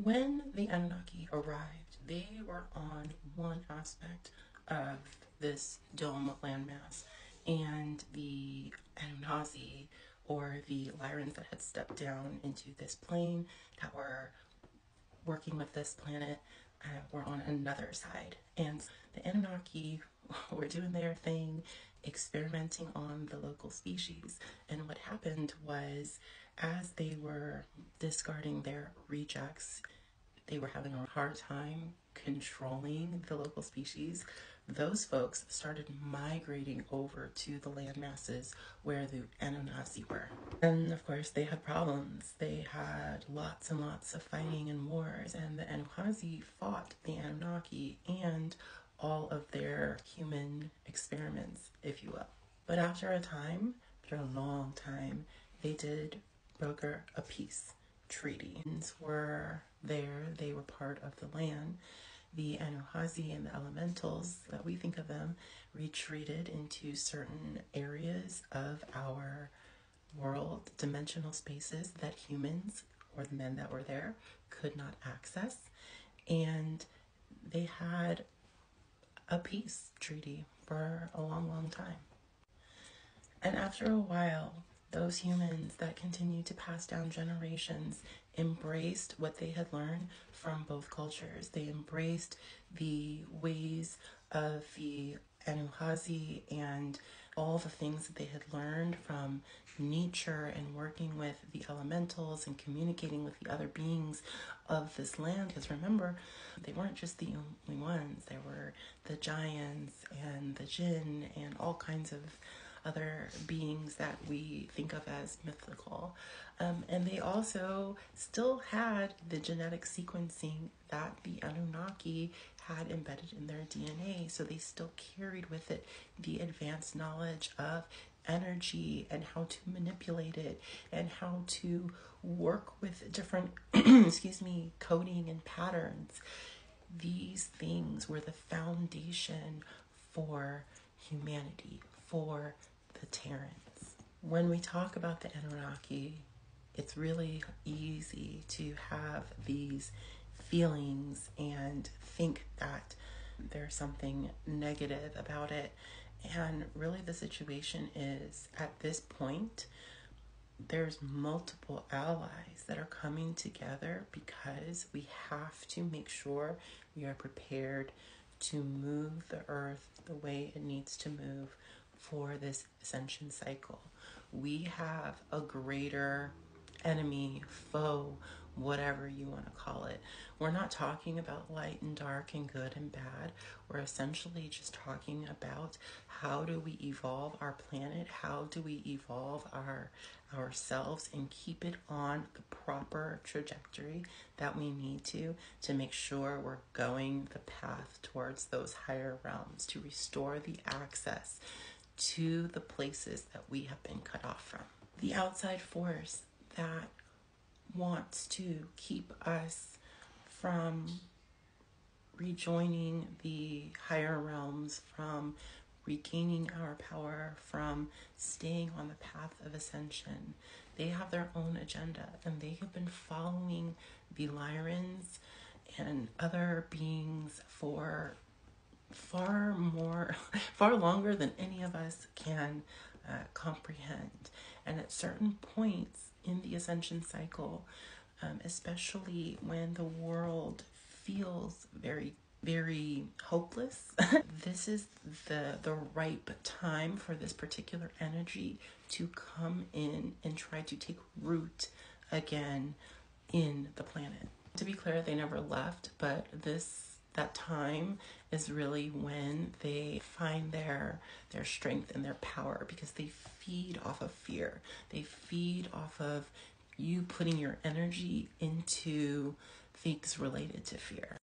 When the Anunnaki arrived, they were on one aspect of this dome landmass, and the Anuhazi, or the Lyrans that had stepped down into this plane that were working with this planet, were on another side. And the Anunnaki were doing their thing, experimenting on the local species. And what happened was, as they were discarding their rejects, they were having a hard time controlling the local species. Those folks started migrating over to the land masses where the Anunnaki were. And of course, they had problems. They had lots and lots of fighting and wars, and the Anuhazi fought the Anunnaki and all of their human experiments, if you will. But after a time, after a long time, they did broker a peace treaty. Were there, they were part of the land. The Anuhazi and the elementals, that we think of them, retreated into certain areas of our world, dimensional spaces that humans, or the men that were there, could not access. And they had a peace treaty for a long, long time. And after a while, those humans that continued to pass down generations embraced what they had learned from both cultures. They embraced the ways of the Anuhazi and all the things that they had learned from nature and working with the elementals and communicating with the other beings of this land. Because remember, they weren't just the only ones. There were the giants and the jinn and all kinds of other beings that we think of as mythical. And they also still had the genetic sequencing that the Anunnaki had embedded in their DNA. So they still carried with it the advanced knowledge of energy and how to manipulate it and how to work with different, coding and patterns. These things were the foundation for humanity, for the Terrans. When we talk about the Anunnaki, it's really easy to have these feelings and think that there's something negative about it. And really the situation is, at this point, there's multiple allies that are coming together because we have to make sure we are prepared to move the earth the way it needs to move for this ascension cycle. We have a greater enemy, foe, whatever you want to call it. We're not talking about light and dark and good and bad. We're essentially just talking about how do we evolve our planet, how do we evolve ourselves and keep it on the proper trajectory that we need to make sure we're going the path towards those higher realms, to restore the access to the places that we have been cut off from. The outside force that wants to keep us from rejoining the higher realms, from regaining our power, from staying on the path of ascension. They have their own agenda, and they have been following the Lyrans and other beings for far longer than any of us can comprehend. And at certain points in the ascension cycle, especially when the world feels very, very hopeless, this is the ripe time for this particular energy to come in and try to take root again in the planet. To be clear, they never left, but that time is really when they find their strength and their power, because they feed off of fear. They feed off of you putting your energy into things related to fear.